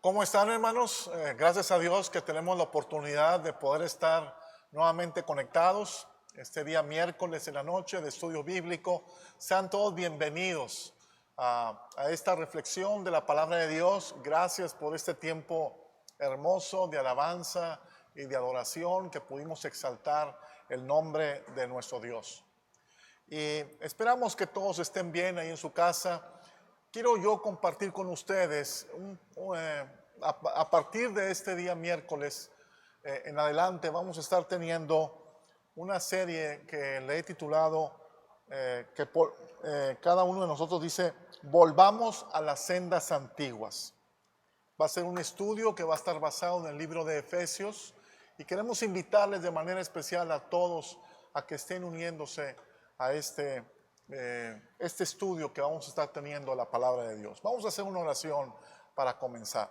¿Cómo están, hermanos? Gracias a Dios que tenemos la oportunidad de poder estar nuevamente conectados este día miércoles en la noche de estudio bíblico. Sean todos bienvenidos a esta reflexión de la palabra de Dios. Gracias por este tiempo hermoso de alabanza y de adoración que pudimos exaltar el nombre de nuestro Dios. Y esperamos que todos estén bien ahí en su casa. Quiero yo compartir con ustedes, a partir de este día miércoles en adelante, vamos a estar teniendo una serie que le he titulado, cada uno de nosotros dice, volvamos a las sendas antiguas. Va a ser un estudio que va a estar basado en el libro de Efesios y queremos invitarles de manera especial a todos a que estén uniéndose a este estudio que vamos a estar teniendo la palabra de Dios. Vamos a hacer una oración para comenzar.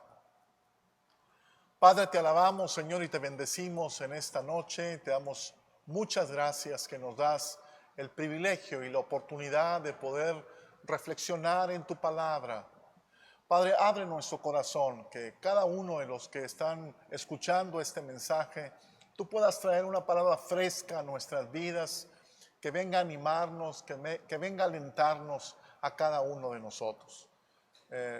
Padre, te alabamos, Señor, y te bendecimos en esta noche. Te damos muchas gracias que nos das el privilegio y la oportunidad de poder reflexionar en tu palabra. Padre, abre nuestro corazón, que cada uno de los que están escuchando este mensaje, tú puedas traer una palabra fresca a nuestras vidas, que venga a animarnos, que venga a alentarnos a cada uno de nosotros.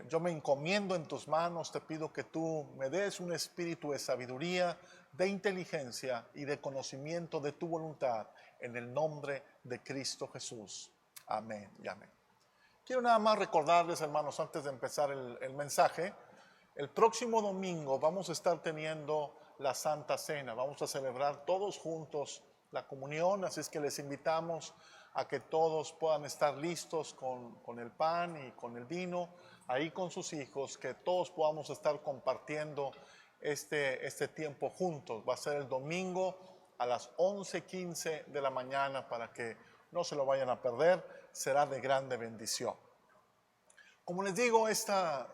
Yo me encomiendo en tus manos, te pido que tú me des un espíritu de sabiduría, de inteligencia y de conocimiento de tu voluntad, en el nombre de Cristo Jesús. Amén y amén. Quiero nada más recordarles, hermanos, antes de empezar el mensaje, el próximo domingo vamos a estar teniendo la Santa Cena, vamos a celebrar todos juntos la comunión, así es que les invitamos a que todos puedan estar listos con el pan y con el vino, ahí con sus hijos, que todos podamos estar compartiendo este tiempo juntos. Va a ser el domingo a las 11:15 de la mañana para que no se lo vayan a perder, será de grande bendición. Como les digo, esta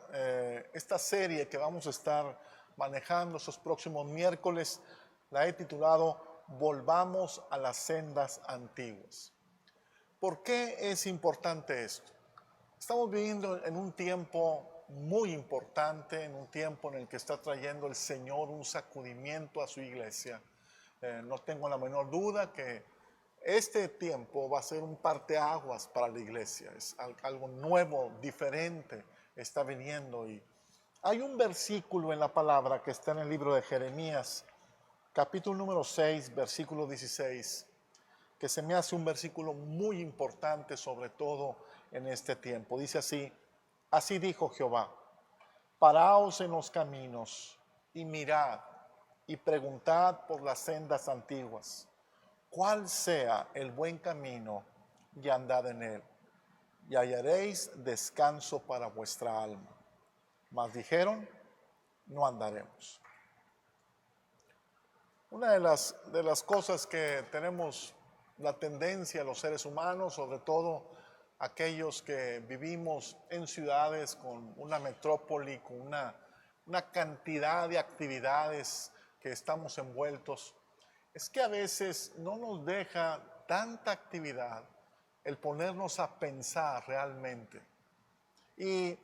serie que vamos a estar manejando estos próximos miércoles, la he titulado Volvamos a las sendas antiguas. ¿Por qué es importante esto? Estamos viviendo en un tiempo muy importante, en un tiempo en el que está trayendo el Señor un sacudimiento a su iglesia. No tengo la menor duda que este tiempo va a ser un parteaguas para la iglesia. Es algo nuevo, diferente, está viniendo. Y hay un versículo en la palabra que está en el libro de Jeremías, capítulo número 6, versículo 16, que se me hace un versículo muy importante, sobre todo en este tiempo. Dice así: así dijo Jehová, paraos en los caminos y mirad y preguntad por las sendas antiguas, cuál sea el buen camino, y andad en él, y hallaréis descanso para vuestra alma. Mas dijeron, no andaremos. Una de las cosas que tenemos la tendencia los seres humanos, sobre todo aquellos que vivimos en ciudades con una metrópoli, con una cantidad de actividades que estamos envueltos, es que a veces no nos deja tanta actividad el ponernos a pensar realmente y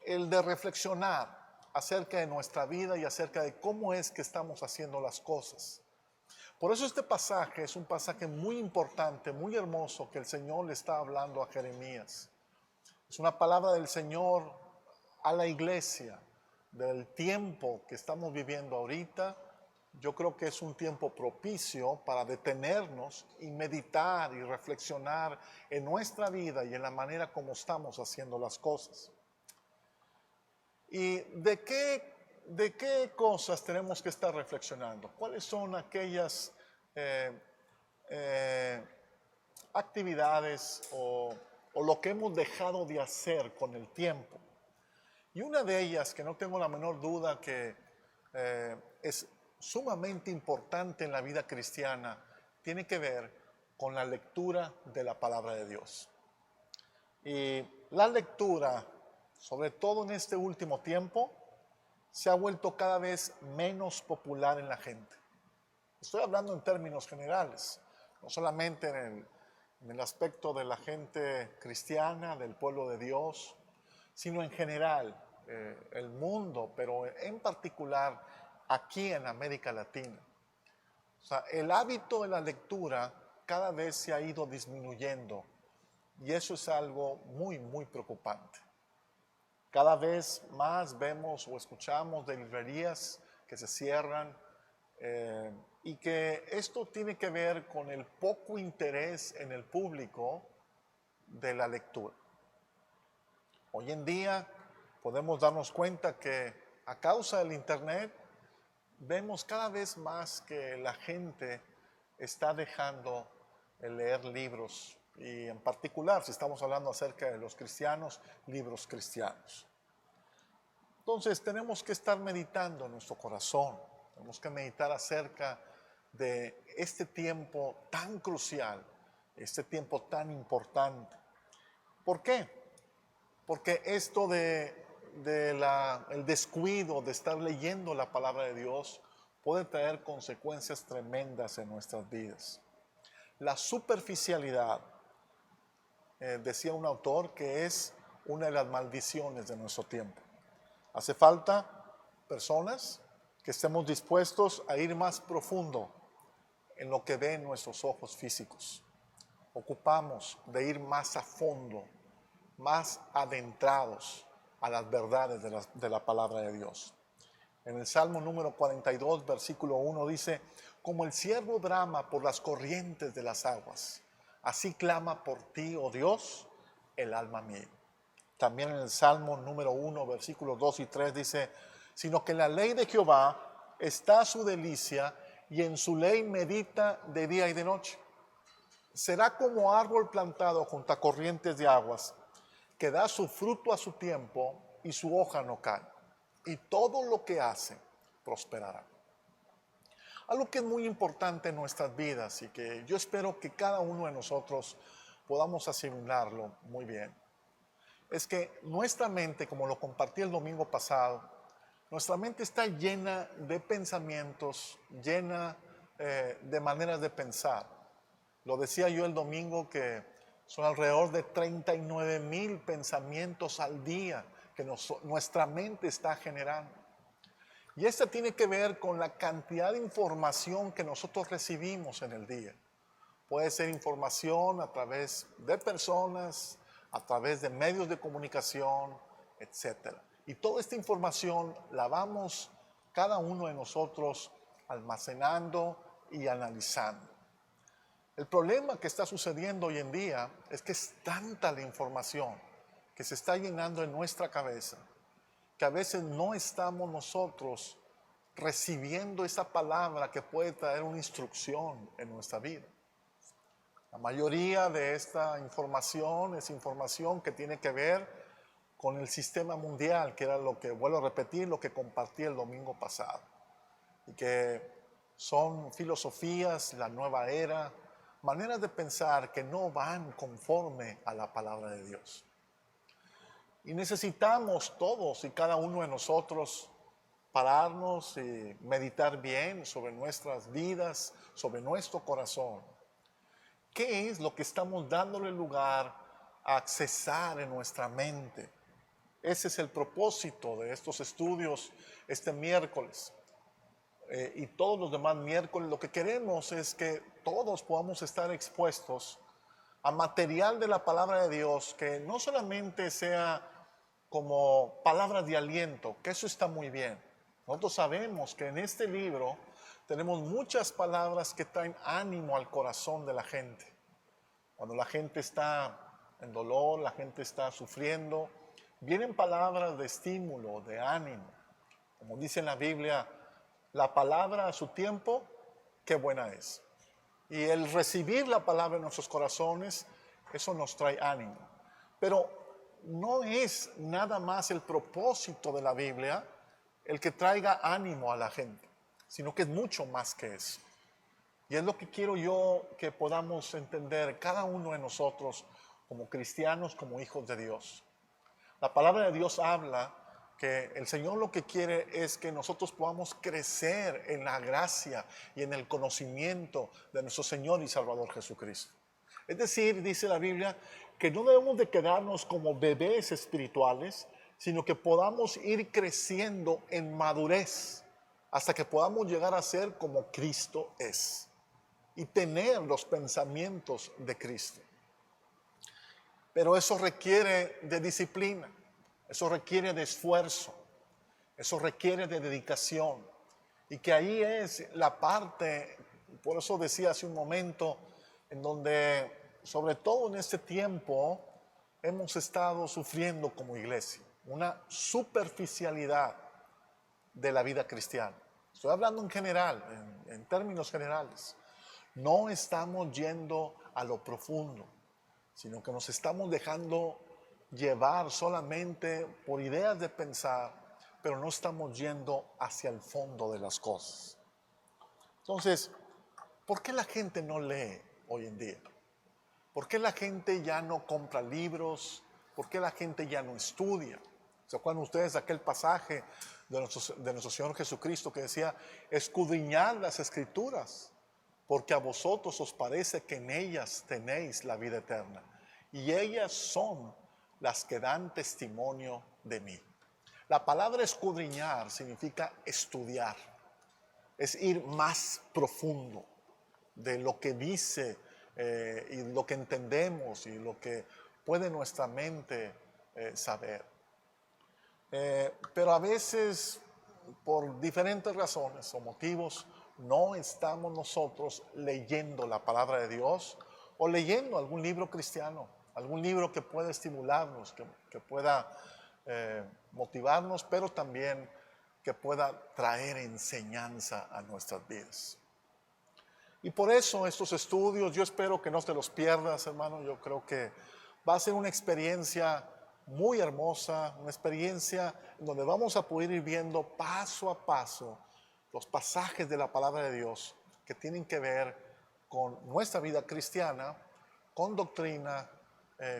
el de reflexionar acerca de nuestra vida y acerca de cómo es que estamos haciendo las cosas. Por eso este pasaje es un pasaje muy importante, muy hermoso, que el Señor le está hablando a Jeremías. Es una palabra del Señor a la iglesia, del tiempo que estamos viviendo ahorita. Yo creo que es un tiempo propicio para detenernos y meditar y reflexionar en nuestra vida y en la manera como estamos haciendo las cosas. ¿Y de qué cosas tenemos que estar reflexionando? ¿Cuáles son aquellas actividades o lo que hemos dejado de hacer con el tiempo? Y una de ellas, que no tengo la menor duda que es sumamente importante en la vida cristiana, tiene que ver con la lectura de la palabra de Dios. Y la lectura, sobre todo en este último tiempo, se ha vuelto cada vez menos popular en la gente. Estoy hablando en términos generales, no solamente en el aspecto de la gente cristiana, del pueblo de Dios, sino en general. el mundo, pero en particular aquí en América Latina. O sea, el hábito de la lectura cada vez se ha ido disminuyendo y eso es algo muy, muy preocupante. Cada vez más vemos o escuchamos de librerías que se cierran y que esto tiene que ver con el poco interés en el público de la lectura. Hoy en día podemos darnos cuenta que a causa del internet vemos cada vez más que la gente está dejando de leer libros y en particular, si estamos hablando acerca de los cristianos, libros cristianos. Entonces tenemos que estar meditando en nuestro corazón, tenemos que meditar acerca de este tiempo tan crucial, este tiempo tan importante. ¿Por qué? Porque esto el descuido de estar leyendo la palabra de Dios puede traer consecuencias tremendas en nuestras vidas. La superficialidad, decía un autor, que es una de las maldiciones de nuestro tiempo. Hace falta personas que estemos dispuestos a ir más profundo en lo que ven nuestros ojos físicos. Ocupamos de ir más a fondo, más adentrados a las verdades de la palabra de Dios. En el Salmo número 42, versículo 1 dice: como el ciervo brama por las corrientes de las aguas, así clama por ti, oh Dios, el alma mía. También en el Salmo número 1, versículos 2 y 3 dice: sino que en la ley de Jehová está su delicia, y en su ley medita de día y de noche. Será como árbol plantado junto a corrientes de aguas, que da su fruto a su tiempo y su hoja no cae, y todo lo que hace prosperará. Algo que es muy importante en nuestras vidas y que yo espero que cada uno de nosotros podamos asimilarlo muy bien, es que nuestra mente, como lo compartí el domingo pasado, nuestra mente está llena de pensamientos, llena de maneras de pensar. Lo decía yo el domingo que son alrededor de 39,000 pensamientos al día que nuestra mente está generando. Y esto tiene que ver con la cantidad de información que nosotros recibimos en el día. Puede ser información a través de personas, a través de medios de comunicación, etc. Y toda esta información la vamos cada uno de nosotros almacenando y analizando. El problema que está sucediendo hoy en día es que es tanta la información que se está llenando en nuestra cabeza, que a veces no estamos nosotros recibiendo esa palabra que puede traer una instrucción en nuestra vida. La mayoría de esta información es información que tiene que ver con el sistema mundial, que era lo que, vuelvo a repetir, lo que compartí el domingo pasado. Y que son filosofías, la nueva era, maneras de pensar que no van conforme a la palabra de Dios. Y necesitamos todos y cada uno de nosotros pararnos y meditar bien sobre nuestras vidas, sobre nuestro corazón. ¿Qué es lo que estamos dándole lugar a accesar en nuestra mente? Ese es el propósito de estos estudios este miércoles. Y todos los demás miércoles, lo que queremos es que todos podamos estar expuestos a material de la palabra de Dios que no solamente sea como palabras de aliento, que eso está muy bien. Nosotros sabemos que en este libro tenemos muchas palabras que traen ánimo al corazón de la gente. Cuando la gente está en dolor, la gente está sufriendo, vienen palabras de estímulo, de ánimo. Como dice en la Biblia, la palabra a su tiempo, qué buena es. Y el recibir la palabra en nuestros corazones, eso nos trae ánimo. Pero no es nada más el propósito de la Biblia el que traiga ánimo a la gente, sino que es mucho más que eso. Y es lo que quiero yo que podamos entender cada uno de nosotros como cristianos, como hijos de Dios. La palabra de Dios habla que el Señor lo que quiere es que nosotros podamos crecer en la gracia y en el conocimiento de nuestro Señor y Salvador Jesucristo. Es decir, dice la Biblia, que no debemos de quedarnos como bebés espirituales, sino que podamos ir creciendo en madurez hasta que podamos llegar a ser como Cristo es y tener los pensamientos de Cristo. Pero eso requiere de disciplina, eso requiere de esfuerzo, eso requiere de dedicación. Y que ahí es la parte, por eso decía hace un momento, en donde sobre todo en este tiempo hemos estado sufriendo como iglesia una superficialidad de la vida cristiana. Estoy hablando en general, en términos generales. No estamos yendo a lo profundo, sino que nos estamos dejando llevar solamente por ideas de pensar, pero no estamos yendo hacia el fondo de las cosas. Entonces, ¿por qué la gente no lee hoy en día? ¿Por qué la gente ya no compra libros? ¿Por qué la gente ya no estudia? ¿Se acuerdan ustedes de aquel pasaje de nuestro Señor Jesucristo que decía, escudriñad las Escrituras, porque a vosotros os parece que en ellas tenéis la vida eterna, y ellas son las que dan testimonio de mí? La palabra escudriñar significa estudiar, es ir más profundo de lo que dice y lo que entendemos y lo que puede nuestra mente saber. Pero a veces, por diferentes razones o motivos, no estamos nosotros leyendo la palabra de Dios o leyendo algún libro cristiano, algún libro que pueda estimularnos, que pueda motivarnos, pero también que pueda traer enseñanza a nuestras vidas. Y por eso estos estudios, yo espero que no te los pierdas, hermano. Yo creo que va a ser una experiencia muy hermosa, una experiencia en donde vamos a poder ir viendo paso a paso los pasajes de la palabra de Dios que tienen que ver con nuestra vida cristiana, con doctrina,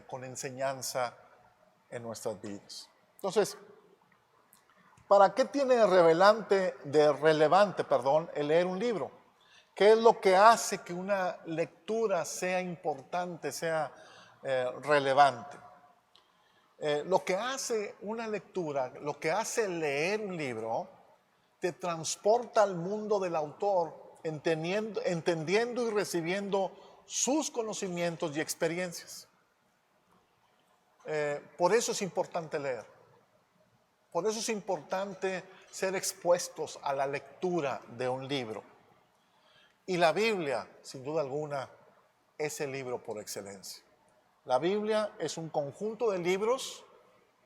con enseñanza en nuestras vidas. Entonces, ¿para qué tiene relevante el leer un libro? ¿Qué es lo que hace que una lectura sea importante, sea relevante? Lo que hace una lectura, lo que hace leer un libro, te transporta al mundo del autor, entendiendo y recibiendo sus conocimientos y experiencias. Por eso es importante leer. Por eso es importante ser expuestos a la lectura de un libro. Y la Biblia, sin duda alguna, es el libro por excelencia. La Biblia es un conjunto de libros,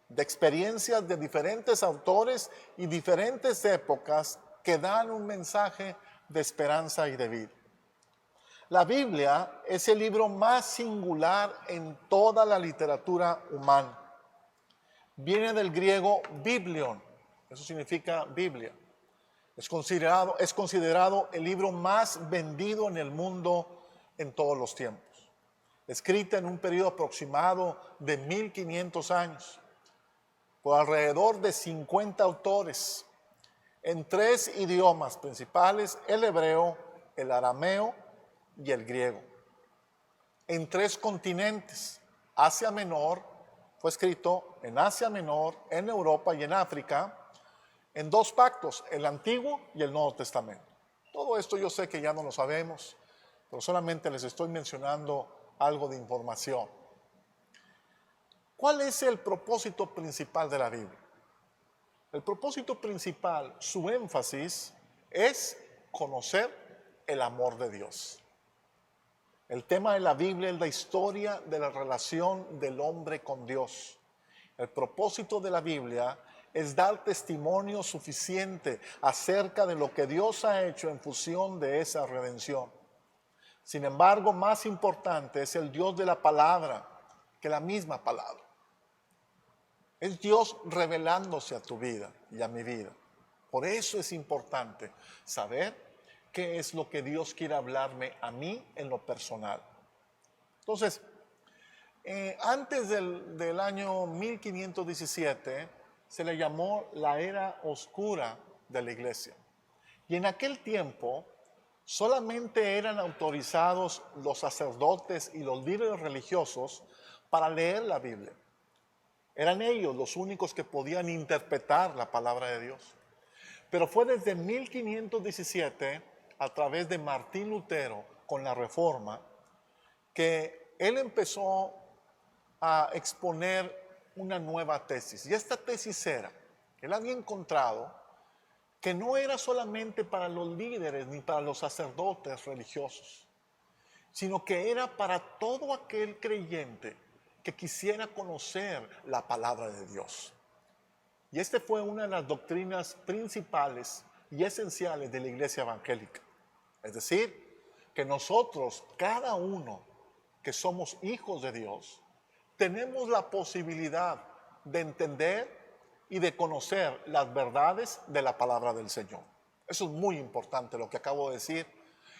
de experiencias de diferentes autores y diferentes épocas que dan un mensaje de esperanza y de vida. La Biblia es el libro más singular en toda la literatura humana. Viene del griego biblion, eso significa Biblia. Es considerado el libro más vendido en el mundo en todos los tiempos. Escrita en un periodo aproximado de 1500 años, por alrededor de 50 autores, en 3 idiomas principales, el hebreo, el arameo y el griego. En 3 continentes, Asia Menor, fue escrito en Asia Menor, en Europa y en África, en 2 pactos, el Antiguo y el Nuevo Testamento. Todo esto yo sé que ya no lo sabemos, pero solamente les estoy mencionando algo de información. ¿Cuál es el propósito principal de la Biblia? El propósito principal, su énfasis, es conocer el amor de Dios. El tema de la Biblia es la historia de la relación del hombre con Dios. El propósito de la Biblia es dar testimonio suficiente acerca de lo que Dios ha hecho en función de esa redención. Sin embargo, más importante es el Dios de la palabra que la misma palabra. Es Dios revelándose a tu vida y a mi vida. Por eso es importante saber qué es lo que Dios quiere hablarme a mí en lo personal. Entonces, antes del año 1517 se le llamó la era oscura de la iglesia. Y en aquel tiempo solamente eran autorizados los sacerdotes y los líderes religiosos para leer la Biblia. Eran ellos los únicos que podían interpretar la palabra de Dios. Pero fue desde 1517, a través de Martín Lutero, con la Reforma, que él empezó a exponer una nueva tesis. Y esta tesis era, él había encontrado que no era solamente para los líderes ni para los sacerdotes religiosos, sino que era para todo aquel creyente que quisiera conocer la palabra de Dios. Y esta fue una de las doctrinas principales y esenciales de la iglesia evangélica. Es decir, que nosotros, cada uno que somos hijos de Dios, tenemos la posibilidad de entender y de conocer las verdades de la palabra del Señor. Eso es muy importante lo que acabo de decir,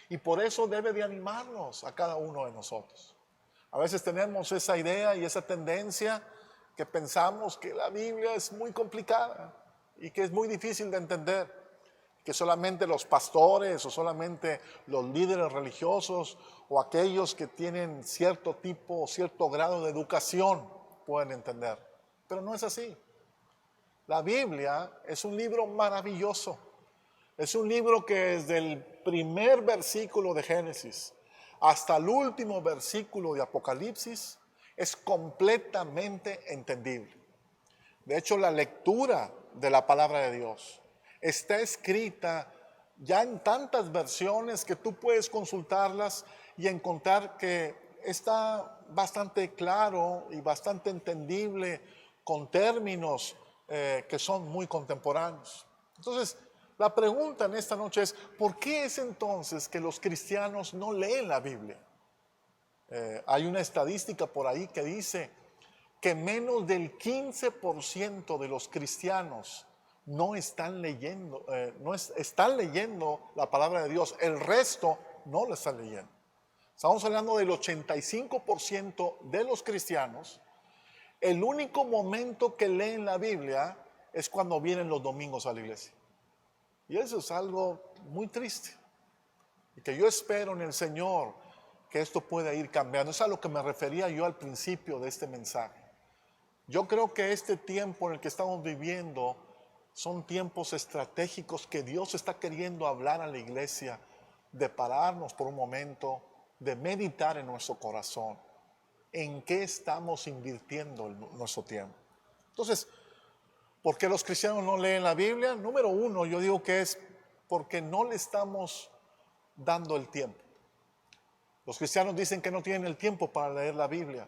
y por eso debe de animarnos a cada uno de nosotros. A veces tenemos esa idea y esa tendencia que pensamos que la Biblia es muy complicada y que es muy difícil de entender, que solamente los pastores o solamente los líderes religiosos o aquellos que tienen cierto tipo o cierto grado de educación pueden entender. Pero no es así. La Biblia es un libro maravilloso. Es un libro que desde el primer versículo de Génesis hasta el último versículo de Apocalipsis es completamente entendible. De hecho, la lectura de la palabra de Dios está escrita ya en tantas versiones que tú puedes consultarlas y encontrar que está bastante claro y bastante entendible con términos que son muy contemporáneos. Entonces, la pregunta en esta noche es, ¿por qué es entonces que los cristianos no leen la Biblia? Hay una estadística por ahí que dice que menos del 15% de los cristianos no están leyendo, están leyendo la palabra de Dios. El resto no la están leyendo. Estamos hablando del 85% de los cristianos. El único momento que leen la Biblia es cuando vienen los domingos a la iglesia. Y eso es algo muy triste. Y que yo espero en el Señor que esto pueda ir cambiando. Es a lo que me refería yo al principio de este mensaje. Yo creo que este tiempo en el que estamos viviendo son tiempos estratégicos que Dios está queriendo hablar a la iglesia, de pararnos por un momento, de meditar en nuestro corazón, en qué estamos invirtiendo nuestro tiempo. Entonces, ¿por qué los cristianos no leen la Biblia? Número uno, yo digo que es porque no le estamos dando el tiempo. Los cristianos dicen que no tienen el tiempo para leer la Biblia.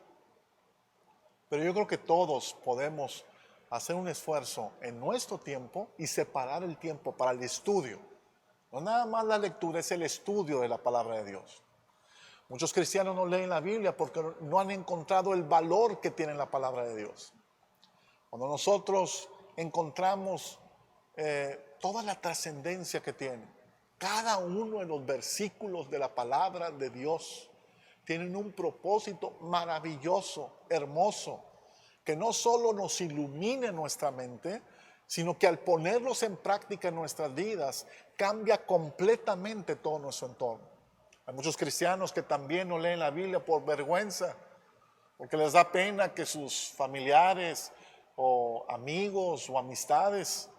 Pero yo creo que todos podemos hacer un esfuerzo en nuestro tiempo y separar el tiempo para el estudio. No nada más la lectura, es el estudio de la palabra de Dios. Muchos cristianos no leen la Biblia porque no han encontrado el valor que tiene la palabra de Dios. Cuando nosotros encontramos toda la trascendencia que tiene, cada uno de los versículos de la palabra de Dios tienen un propósito maravilloso, hermoso, que no solo nos ilumine nuestra mente, sino que al ponerlos en práctica en nuestras vidas, cambia completamente todo nuestro entorno. Hay muchos cristianos que también no leen la Biblia por vergüenza, porque les da pena que sus familiares o amigos o amistades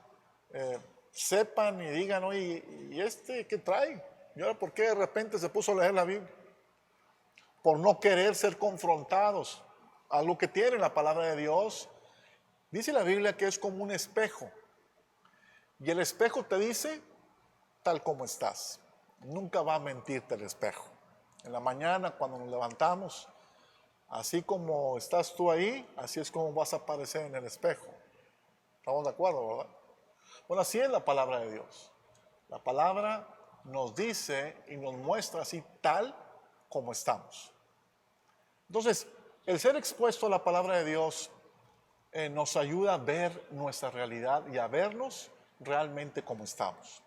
sepan y digan, oye, ¿y este qué trae? ¿Y ahora por qué de repente se puso a leer la Biblia? Por no querer ser confrontados. Algo que tiene la palabra de Dios. Dice la Biblia que es como un espejo. Y el espejo te dice tal como estás. Nunca va a mentirte el espejo. En la mañana cuando nos levantamos, así como estás tú ahí, así es como vas a aparecer en el espejo. ¿Estamos de acuerdo, verdad? Bueno, así es la palabra de Dios. La palabra nos dice y nos muestra así tal como estamos. Entonces, el ser expuesto a la palabra de Dios nos ayuda a ver nuestra realidad y a vernos realmente como estamos.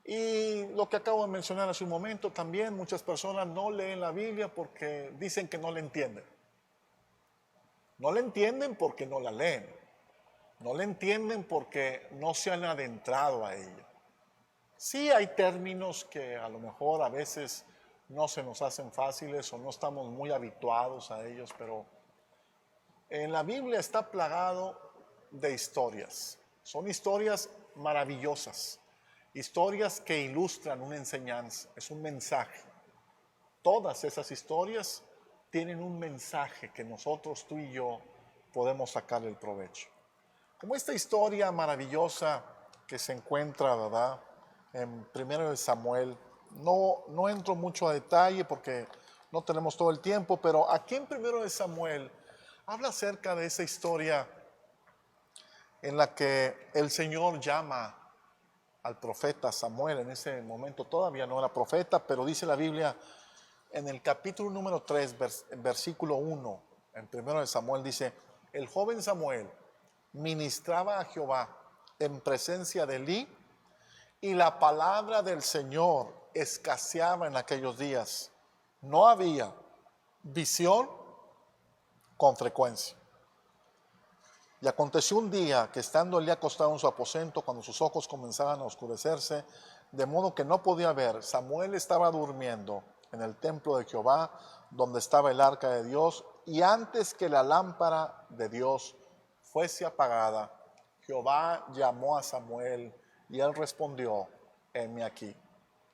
Y lo que acabo de mencionar hace un momento, también muchas personas no leen la Biblia porque dicen que no la entienden. No la entienden porque no la leen. No la entienden porque no se han adentrado a ella. Sí hay términos que a lo mejor a veces no se nos hacen fáciles o no estamos muy habituados a ellos, pero En la Biblia está plagado de historias. Son historias maravillosas, historias que ilustran una enseñanza, es un mensaje. Todas esas historias tienen un mensaje que nosotros, tú y yo, podemos sacar el provecho. Como esta historia maravillosa que se encuentra, ¿verdad?, en 1 Samuel. No entro mucho a detalle porque no tenemos todo el tiempo, pero aquí en 1 Samuel habla acerca de esa historia en la que el Señor llama al profeta Samuel. En ese momento todavía no era profeta, pero dice la Biblia en el capítulo número 3, versículo 1, en 1 Samuel dice: el joven Samuel ministraba a Jehová en presencia de Elí, y la palabra del Señor escaseaba en aquellos días. No había visión con frecuencia. Y aconteció un día que, estando Elí acostado en su aposento, cuando sus ojos comenzaban a oscurecerse, de modo que no podía ver, Samuel estaba durmiendo en el templo de Jehová, donde estaba el arca de Dios, y antes que la lámpara de Dios fuese apagada, Jehová llamó a Samuel, y él respondió: heme aquí.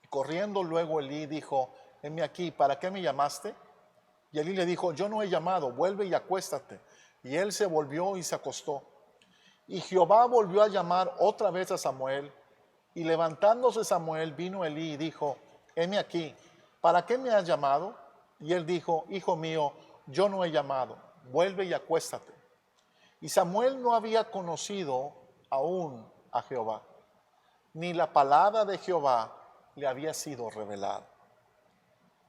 Corriendo luego Elí dijo: heme aquí, ¿para qué me llamaste? Y Elí le dijo: yo no he llamado, vuelve y acuéstate. Y él se volvió y se acostó. Y Jehová volvió a llamar otra vez a Samuel. Y levantándose Samuel, vino Elí y dijo: heme aquí, ¿para qué me has llamado? Y él dijo: hijo mío, yo no he llamado, vuelve y acuéstate. Y Samuel no había conocido aún a Jehová, ni la palabra de Jehová le había sido revelada.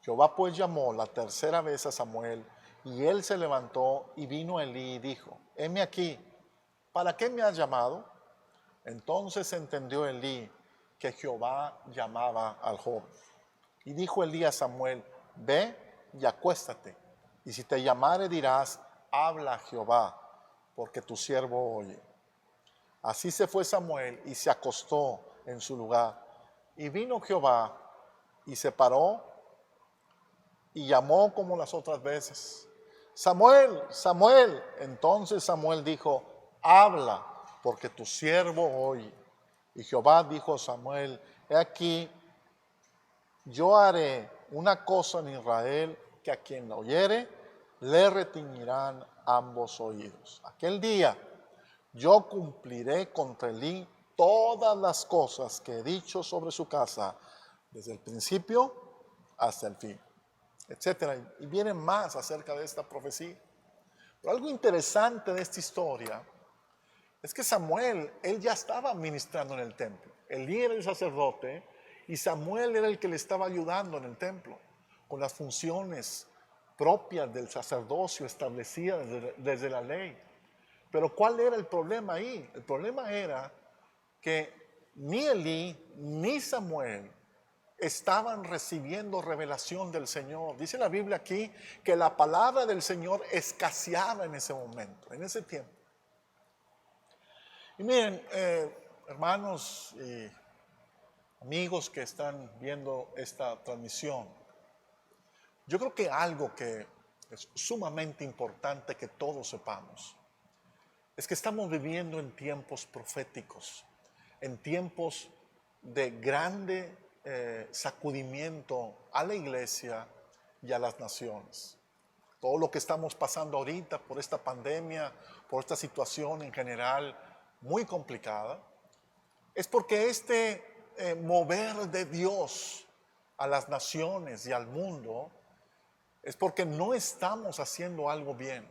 Jehová pues llamó la tercera vez a Samuel, y él se levantó y vino a Elí y dijo: heme aquí, ¿para qué me has llamado? Entonces entendió Elí que Jehová llamaba al joven. Y dijo Elí a Samuel: ve y acuéstate, y si te llamare dirás: habla Jehová, porque tu siervo oye. Así se fue Samuel y se acostó en su lugar. Y vino Jehová y se paró y llamó como las otras veces: Samuel, Samuel. Entonces Samuel dijo: habla, porque tu siervo oye. Y Jehová dijo a Samuel: he aquí, yo haré una cosa en Israel, que a quien la oyere le retiñirán ambos oídos. Aquel día yo cumpliré contra Elí todas las cosas que he dicho sobre su casa, desde el principio hasta el fin, etcétera. Y vienen más acerca de esta profecía. Pero algo interesante de esta historia es que Samuel, él ya estaba ministrando en el templo. Elí era el sacerdote y Samuel era el que le estaba ayudando en el templo con las funciones propias del sacerdocio establecidas desde la ley. Pero ¿cuál era el problema ahí? El problema era que ni Elí ni Samuel estaban recibiendo revelación del Señor. Dice la Biblia aquí que la palabra del Señor escaseaba en ese momento, en ese tiempo. Y miren, hermanos y amigos que están viendo esta transmisión, yo creo que algo que es sumamente importante que todos sepamos es que estamos viviendo en tiempos proféticos, en tiempos de grande sacudimiento a la iglesia y a las naciones. Todo lo que estamos pasando ahorita por esta pandemia, por esta situación en general muy complicada, es porque este mover de Dios a las naciones y al mundo es porque no estamos haciendo algo bien.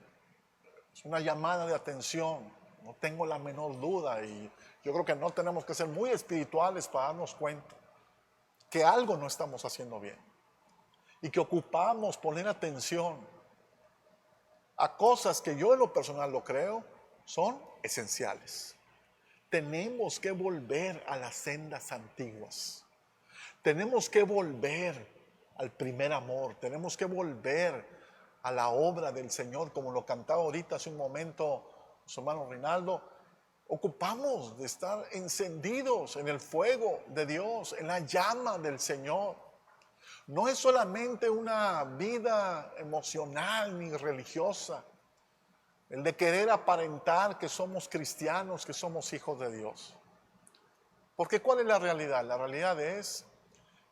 Es una llamada de atención, no tengo la menor duda, y yo creo que no tenemos que ser muy espirituales para darnos cuenta que algo no estamos haciendo bien y que ocupamos poner atención a cosas que yo en lo personal lo creo son esenciales. Tenemos que volver a las sendas antiguas. Tenemos que volver al primer amor. Tenemos que volver a la obra del Señor, como lo cantaba ahorita hace un momento su hermano Rinaldo. Ocupamos de estar encendidos en el fuego de Dios, en la llama del Señor. No es solamente una vida emocional ni religiosa. el de querer aparentar que somos cristianos, que somos hijos de Dios. Porque ¿cuál es la realidad? La realidad es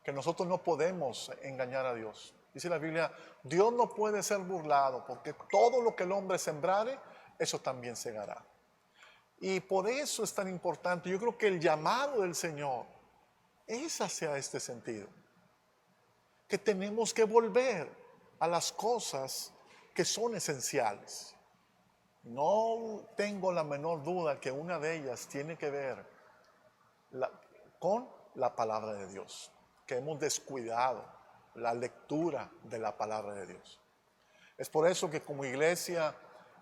que nosotros no podemos engañar a Dios. Dice la Biblia, Dios no puede ser burlado, porque todo lo que el hombre sembrare, eso también segará. Y por eso es tan importante. Yo creo que el llamado del Señor es hacia este sentido. Que tenemos que volver a las cosas que son esenciales. No tengo la menor duda que una de ellas tiene que ver con la palabra de Dios, que hemos descuidado la lectura de la palabra de Dios. Es por eso que como iglesia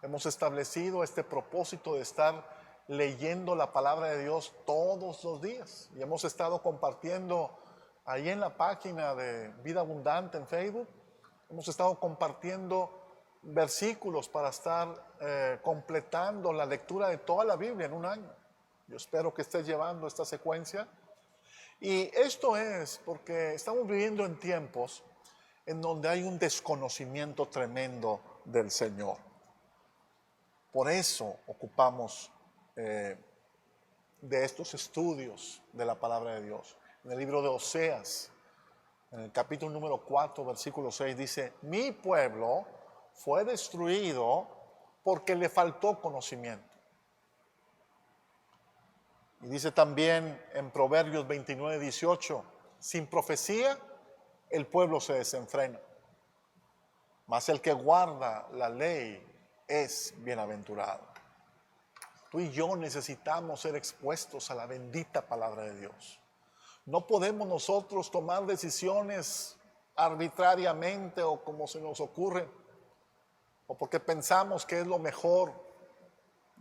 hemos establecido este propósito de estar leyendo la palabra de Dios todos los días. Y hemos estado compartiendo ahí en la página de Vida Abundante en Facebook, hemos estado compartiendo versículos para estar completando la lectura de toda la Biblia en un año. Yo espero que estés llevando esta secuencia. Y esto es porque estamos viviendo en tiempos en donde hay un desconocimiento tremendo del Señor. Por eso ocupamos de estos estudios de la palabra de Dios. En el libro de Oseas, en el capítulo número 4, versículo 6, dice, mi pueblo fue destruido porque le faltó conocimiento. Y dice también en Proverbios 29, 18, sin profecía el pueblo se desenfrena, mas el que guarda la ley es bienaventurado. Tú y yo necesitamos ser expuestos a la bendita palabra de Dios. No podemos nosotros tomar decisiones arbitrariamente o como se nos ocurre, o porque pensamos que es lo mejor,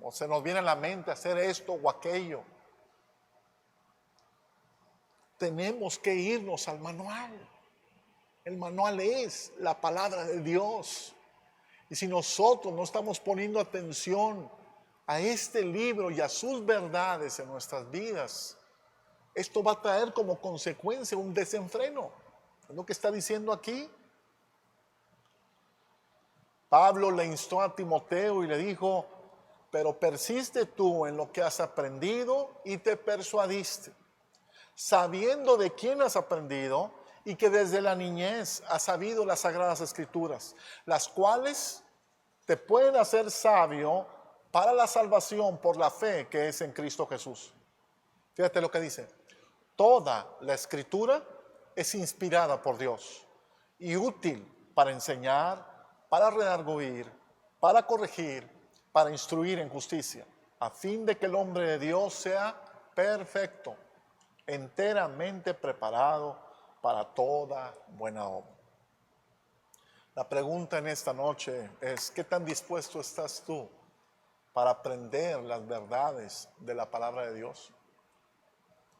o se nos viene a la mente hacer esto o aquello. Tenemos que irnos al manual. El manual es la palabra de Dios. Y si nosotros no estamos poniendo atención a este libro y a sus verdades en nuestras vidas, esto va a traer como consecuencia un desenfreno. Es lo que está diciendo aquí. Pablo le instó a Timoteo y le dijo, pero persiste tú en lo que has aprendido y te persuadiste, sabiendo de quién has aprendido y que desde la niñez has sabido las sagradas escrituras, las cuales te pueden hacer sabio para la salvación por la fe que es en Cristo Jesús. Fíjate lo que dice, toda la escritura es inspirada por Dios y útil para enseñar, para redarguir, para corregir, para instruir en justicia, a fin de que el hombre de Dios sea perfecto, enteramente preparado para toda buena obra. La pregunta en esta noche es, ¿qué tan dispuesto estás tú para aprender las verdades de la palabra de Dios?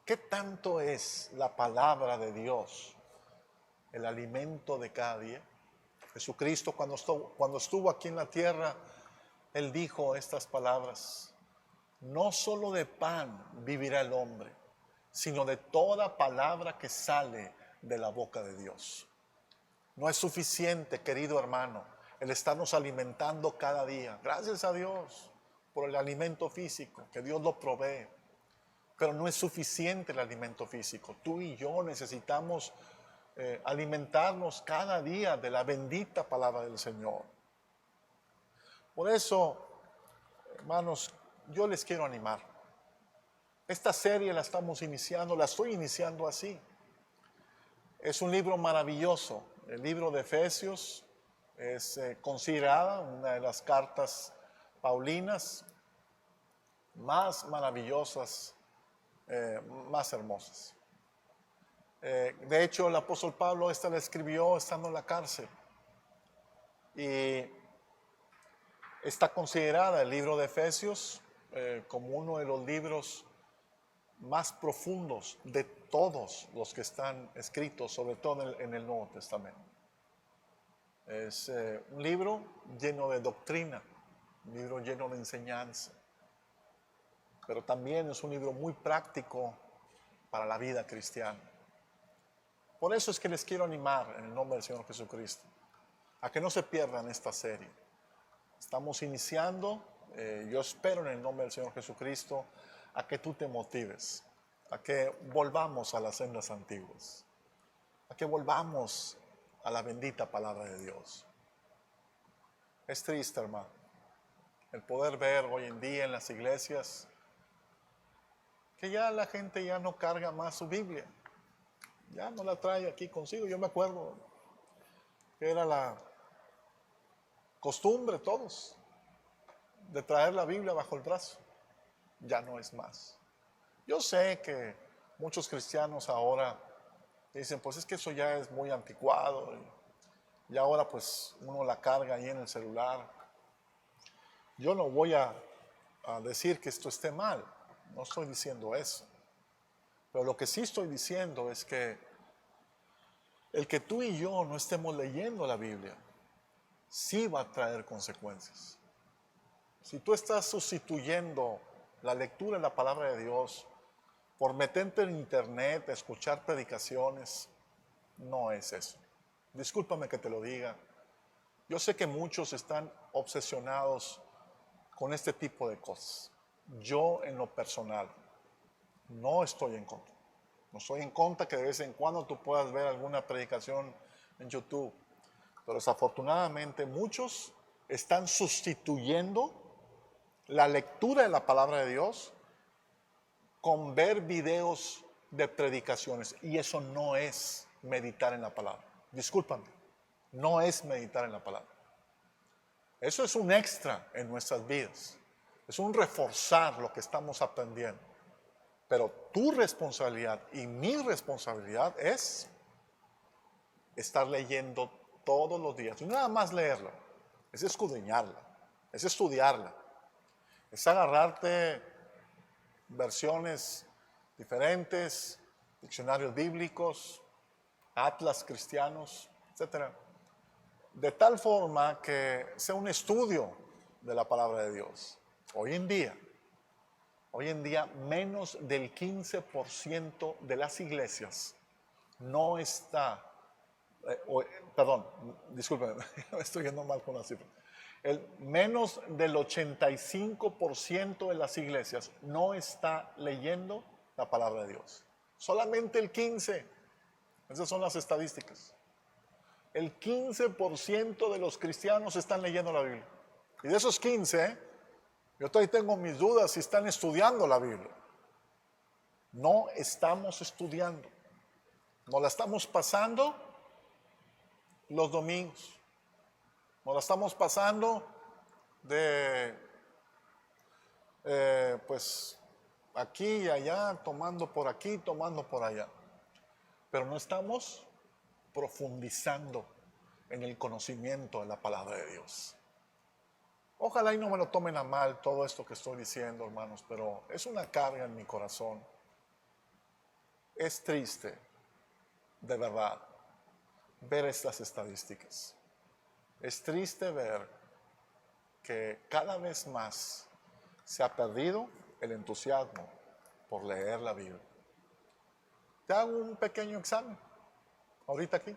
¿Qué tanto es la palabra de Dios el alimento de cada día? Jesucristo cuando estuvo aquí en la tierra, Él dijo estas palabras, no solo de pan vivirá el hombre, sino de toda palabra que sale de la boca de Dios. No es suficiente, querido hermano, el estarnos alimentando cada día. Gracias a Dios por el alimento físico, que Dios lo provee. Pero no es suficiente el alimento físico. Tú y yo necesitamos alimentarnos cada día de la bendita palabra del Señor. Por eso, hermanos, yo les quiero animar. Esta serie la estamos iniciando, la estoy iniciando así. Es un libro maravilloso. El libro de Efesios es considerada una de las cartas paulinas más maravillosas, más hermosas. De hecho, el apóstol Pablo esta la escribió estando en la cárcel y está considerada el libro de Efesios como uno de los libros más profundos de todos los que están escritos, sobre todo en el Nuevo Testamento. Es un libro lleno de doctrina, un libro lleno de enseñanza, pero también es un libro muy práctico para la vida cristiana. Por eso es que les quiero animar en el nombre del Señor Jesucristo a que no se pierdan esta serie. Estamos iniciando. Yo espero en el nombre del Señor Jesucristo a que tú te motives, a que volvamos a las sendas antiguas, a que volvamos a la bendita palabra de Dios. Es triste, hermano, el poder ver hoy en día en las iglesias que ya la gente ya no carga más su Biblia, ya no la trae aquí consigo. Yo me acuerdo que era la costumbre todos de traer la Biblia bajo el brazo. Ya no es más. Yo sé que muchos cristianos ahora dicen, pues es que eso ya es muy anticuado y ahora pues uno la carga ahí en el celular. Yo no voy a decir que esto esté mal, no estoy diciendo eso. Pero lo que sí estoy diciendo es que el que tú y yo no estemos leyendo la Biblia sí va a traer consecuencias. Si tú estás sustituyendo la lectura de la palabra de Dios por meterte en internet, escuchar predicaciones, no es eso. Discúlpame que te lo diga. Yo sé que muchos están obsesionados con este tipo de cosas. Yo en lo personal no estoy en contra. No estoy en contra que de vez en cuando tú puedas ver alguna predicación en YouTube. Pero desafortunadamente muchos están sustituyendo la lectura de la palabra de Dios con ver videos de predicaciones. Y eso no es meditar en la palabra. Discúlpame, no es meditar en la palabra. Eso es un extra en nuestras vidas. Es un reforzar lo que estamos aprendiendo. Pero tu responsabilidad y mi responsabilidad es estar leyendo todos los días. Y no nada más leerla, es escudriñarla, es estudiarla, es agarrarte versiones diferentes, diccionarios bíblicos, atlas cristianos, etcétera, de tal forma que sea un estudio de la palabra de Dios. Hoy en día menos del 15% de las iglesias no está, perdón, discúlpenme, me estoy yendo mal con la cifra. Menos del 85% de las iglesias no está leyendo la palabra de Dios. Solamente el 15%, esas son las estadísticas. El 15% de los cristianos están leyendo la Biblia. Y de esos 15, yo todavía tengo mis dudas si están estudiando la Biblia. No estamos estudiando. Nos la estamos pasando los domingos. Nos la estamos pasando de, pues, aquí y allá, tomando por aquí, tomando por allá. Pero no estamos profundizando en el conocimiento de la palabra de Dios. Ojalá y no me lo tomen a mal todo esto que estoy diciendo, hermanos, pero es una carga en mi corazón. Es triste, de verdad, ver estas estadísticas. Es triste ver que cada vez más se ha perdido el entusiasmo por leer la Biblia. Te hago un pequeño examen, ahorita aquí.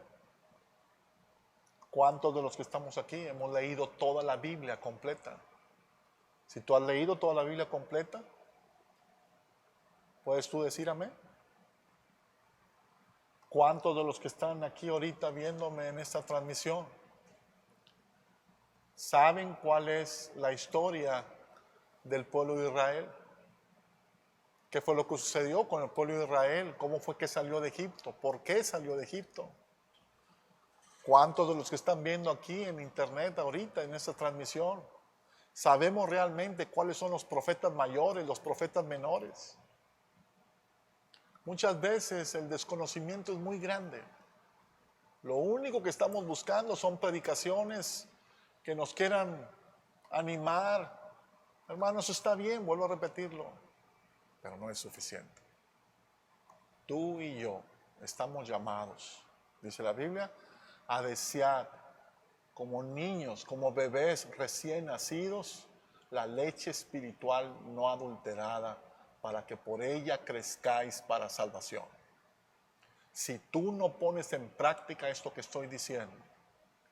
¿Cuántos de los que estamos aquí hemos leído toda la Biblia completa? Si tú has leído toda la Biblia completa, ¿puedes tú decir amén? ¿Cuántos de los que están aquí ahorita viéndome en esta transmisión saben cuál es la historia del pueblo de Israel? ¿Qué fue lo que sucedió con el pueblo de Israel? ¿Cómo fue que salió de Egipto? ¿Por qué salió de Egipto? ¿Cuántos de los que están viendo aquí en internet ahorita en esta transmisión sabemos realmente cuáles son los profetas mayores, los profetas menores? Muchas veces el desconocimiento es muy grande. Lo único que estamos buscando son predicaciones que nos quieran animar. Hermanos, está bien, vuelvo a repetirlo, pero no es suficiente. Tú y yo estamos llamados, dice la Biblia, a desear como niños, como bebés recién nacidos, la leche espiritual no adulterada, para que por ella crezcáis para salvación. Si tú no pones en práctica esto que estoy diciendo,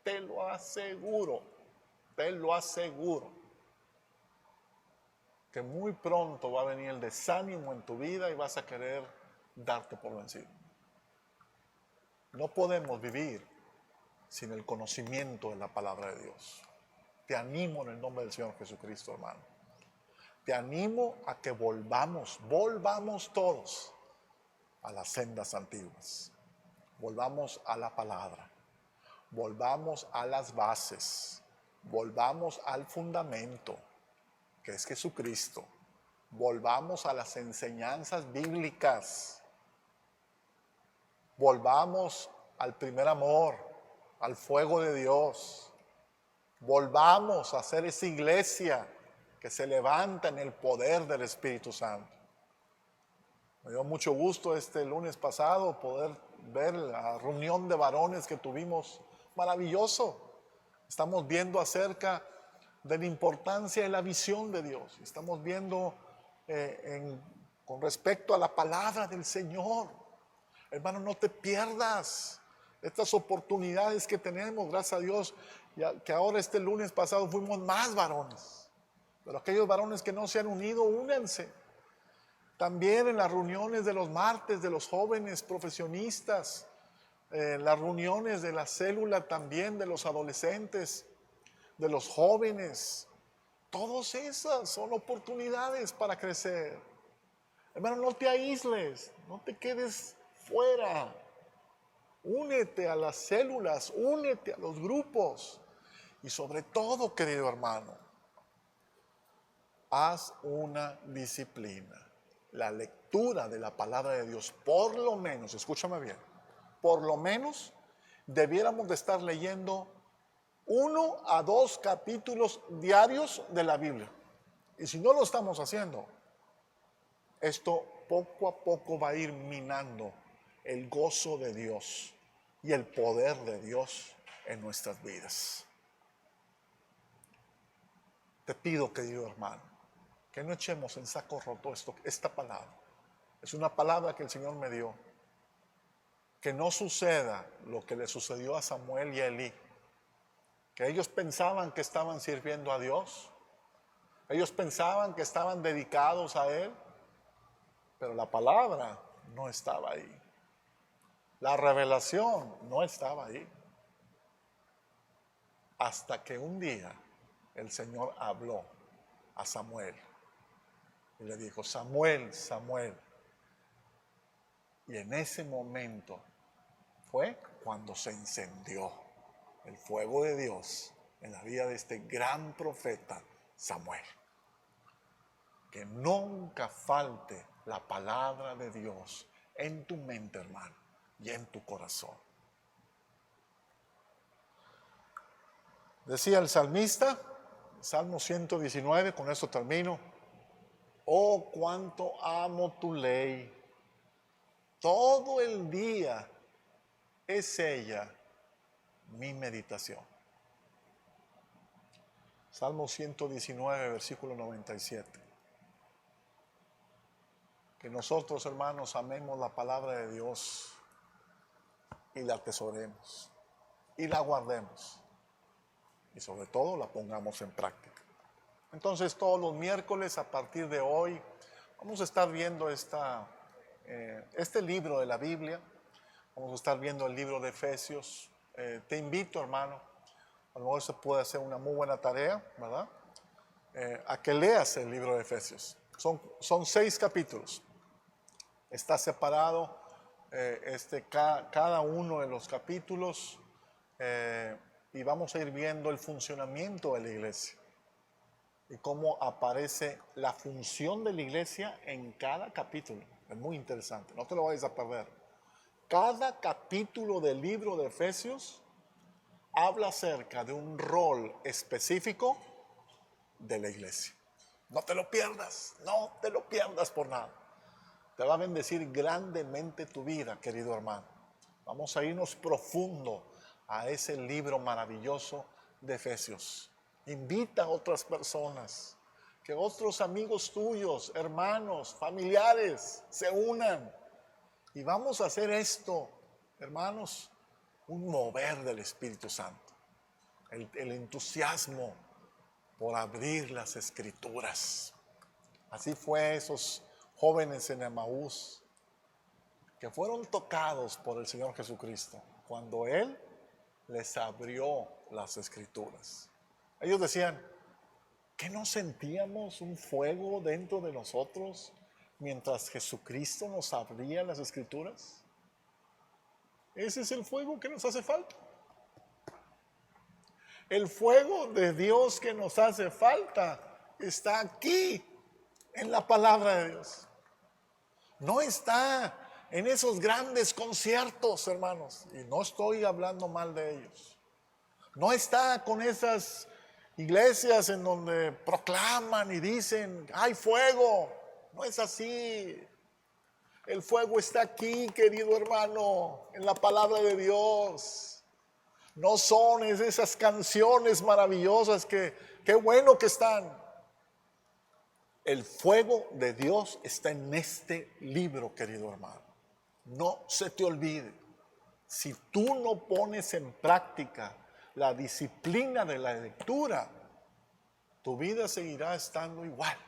te lo aseguro Te lo aseguro. Que muy pronto va a venir el desánimo en tu vida y vas a querer darte por vencido. No podemos vivir sin el conocimiento de la palabra de Dios. Te animo en el nombre del Señor Jesucristo, hermano. Te animo a que volvamos todos a las sendas antiguas. Volvamos a la palabra. Volvamos a las bases. Volvamos al fundamento, que es Jesucristo. Volvamos a las enseñanzas bíblicas. Volvamos al primer amor, al fuego de Dios. Volvamos a hacer esa iglesia que se levanta en el poder del Espíritu Santo. Me dio mucho gusto este lunes pasado poder ver la reunión de varones que tuvimos. Maravilloso. Estamos viendo acerca de la importancia de la visión de Dios. Estamos viendo con respecto a la palabra del Señor. Hermano, no te pierdas estas oportunidades que tenemos, gracias a Dios, que ahora este lunes pasado fuimos más varones. Pero aquellos varones que no se han unido, únanse. También en las reuniones de los martes de los jóvenes profesionistas, las reuniones de la célula también de los adolescentes, de los jóvenes, todas esas son oportunidades para crecer. Hermano, no te aísles, no te quedes fuera. Únete a las células, únete a los grupos y sobre todo, querido hermano, haz una disciplina. La lectura de la palabra de Dios, por lo menos, escúchame bien, por lo menos debiéramos de estar leyendo 1 a 2 capítulos diarios de la Biblia. Y si no lo estamos haciendo, esto poco a poco va a ir minando el gozo de Dios y el poder de Dios en nuestras vidas. Te pido, querido hermano, que no echemos en saco roto esta palabra. Es una palabra que el Señor me dio. Que no suceda lo que le sucedió a Samuel y a Elí. Que ellos pensaban que estaban sirviendo a Dios. Ellos pensaban que estaban dedicados a Él. Pero la palabra no estaba ahí. La revelación no estaba ahí. Hasta que un día el Señor habló a Samuel. Y le dijo, Samuel, Samuel. Y en ese momento fue cuando se encendió el fuego de Dios en la vida de este gran profeta Samuel. Que nunca falte la palabra de Dios en tu mente, hermano, y en tu corazón. Decía el salmista, Salmo 119, con esto termino. Oh, cuánto amo tu ley. Todo el día es ella mi meditación. Salmo 119, versículo 97. Que nosotros, hermanos, amemos la palabra de Dios y la atesoremos y la guardemos y sobre todo la pongamos en práctica. Entonces todos los miércoles a partir de hoy vamos a estar viendo este libro de la Biblia. Vamos a estar viendo el libro de Efesios. Te invito, hermano, a lo mejor se puede hacer una muy buena tarea, ¿verdad? A que leas el libro de Efesios. Son 6 capítulos. Está separado cada uno de los capítulos y vamos a ir viendo el funcionamiento de la iglesia y cómo aparece la función de la iglesia en cada capítulo. Es muy interesante, no te lo vayas a perder. Cada capítulo del libro de Efesios habla acerca de un rol específico de la iglesia. No te lo pierdas, no te lo pierdas por nada. Te va a bendecir grandemente tu vida, querido hermano. Vamos a irnos profundo a ese libro maravilloso de Efesios. Invita a otras personas, que otros amigos tuyos, hermanos, familiares, se unan. Y vamos a hacer esto, hermanos, un mover del Espíritu Santo. El entusiasmo por abrir las escrituras. Así fue esos jóvenes en Emaús que fueron tocados por el Señor Jesucristo cuando Él les abrió las escrituras. Ellos decían, ¿que no sentíamos un fuego dentro de nosotros mientras Jesucristo nos abría las escrituras? Ese es el fuego que nos hace falta. El fuego de Dios que nos hace falta está aquí, en la palabra de Dios. No está en esos grandes conciertos, hermanos. Y no estoy hablando mal de ellos. No está con esas iglesias en donde proclaman y dicen, hay fuego. No es así. El fuego está aquí, querido hermano, en la palabra de Dios. No son esas canciones maravillosas que qué bueno que están. El fuego de Dios está en este libro, querido hermano. No se te olvide. Si tú no pones en práctica la disciplina de la lectura, tu vida seguirá estando igual,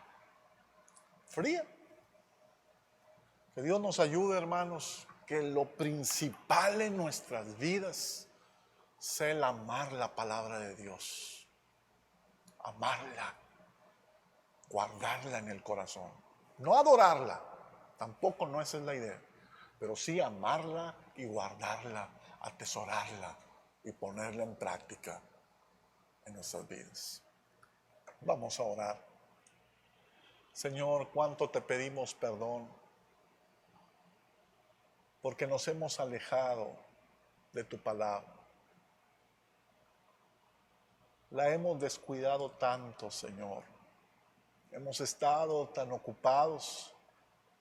fría. Que Dios nos ayude, hermanos, que lo principal en nuestras vidas sea el amar la palabra de Dios. Amarla, guardarla en el corazón. No adorarla, tampoco no esa es la idea, pero sí amarla y guardarla, atesorarla y ponerla en práctica en nuestras vidas. Vamos a orar. Señor, cuánto te pedimos perdón porque nos hemos alejado de tu palabra. La hemos descuidado tanto, Señor. Hemos estado tan ocupados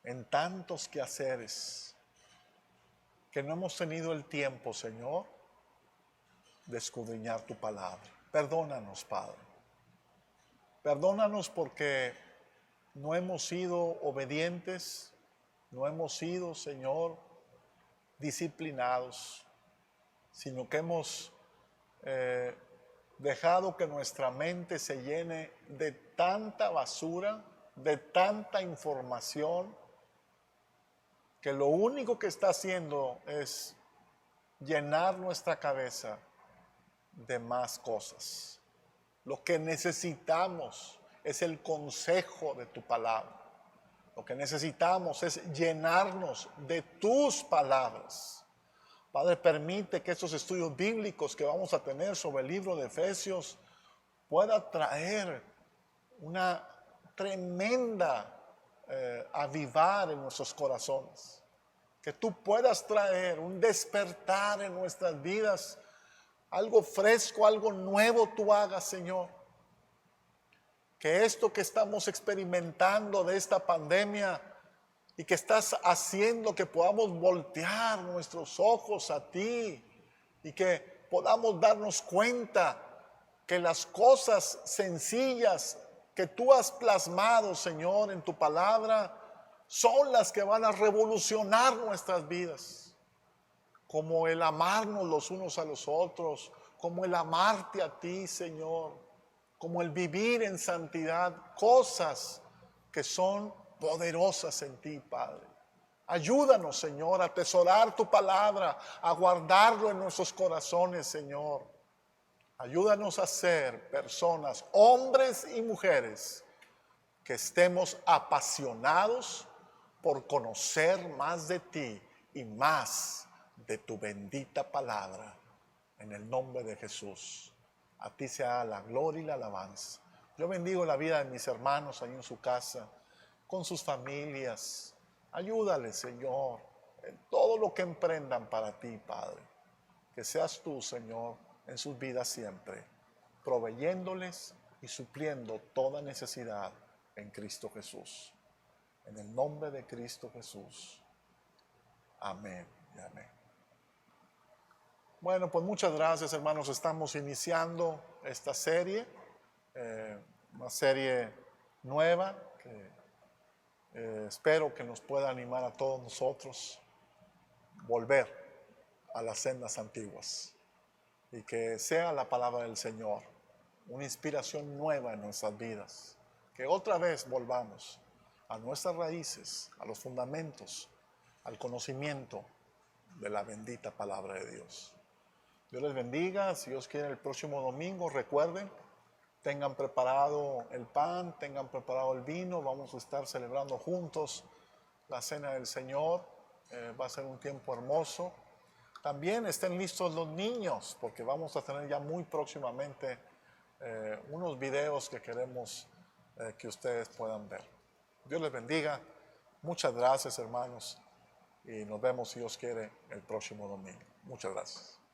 en tantos quehaceres que no hemos tenido el tiempo, Señor, de escudriñar tu palabra. Perdónanos, Padre. Perdónanos porque no hemos sido obedientes, no hemos sido, Señor, disciplinados, sino que hemos dejado que nuestra mente se llene de tanta basura, de tanta información, que lo único que está haciendo es llenar nuestra cabeza de más cosas. Lo que necesitamos es el consejo de tu palabra. Lo que necesitamos es llenarnos de tus palabras. Padre, permite que estos estudios bíblicos que vamos a tener sobre el libro de Efesios pueda traer una tremenda avivar en nuestros corazones. Que tú puedas traer un despertar en nuestras vidas, algo fresco, algo nuevo tú hagas, Señor. Que esto que estamos experimentando de esta pandemia y que estás haciendo que podamos voltear nuestros ojos a ti y que podamos darnos cuenta que las cosas sencillas que tú has plasmado, Señor, en tu palabra, son las que van a revolucionar nuestras vidas. Como el amarnos los unos a los otros, como el amarte a ti, Señor, como el vivir en santidad, cosas que son poderosas en ti, Padre. Ayúdanos, Señor, a atesorar tu palabra, a guardarlo en nuestros corazones, Señor. Ayúdanos a ser personas, hombres y mujeres, que estemos apasionados por conocer más de ti y más de tu bendita palabra. En el nombre de Jesús. A ti sea la gloria y la alabanza. Yo bendigo la vida de mis hermanos ahí en su casa, con sus familias. Ayúdales, Señor, en todo lo que emprendan para ti, Padre. Que seas tú, Señor, en sus vidas siempre, proveyéndoles y supliendo toda necesidad en Cristo Jesús. En el nombre de Cristo Jesús. Amén y amén. Bueno, pues muchas gracias, hermanos. Estamos iniciando esta serie, una serie nueva que espero que nos pueda animar a todos nosotros volver a las sendas antiguas y que sea la palabra del Señor una inspiración nueva en nuestras vidas. Que otra vez volvamos a nuestras raíces, a los fundamentos, al conocimiento de la bendita palabra de Dios. Dios les bendiga. Si Dios quiere, el próximo domingo, recuerden, tengan preparado el pan, tengan preparado el vino. Vamos a estar celebrando juntos la cena del Señor. Va a ser un tiempo hermoso. También estén listos los niños, porque vamos a tener ya muy próximamente unos videos que queremos que ustedes puedan ver. Dios les bendiga. Muchas gracias, hermanos. Y nos vemos, si Dios quiere, el próximo domingo. Muchas gracias.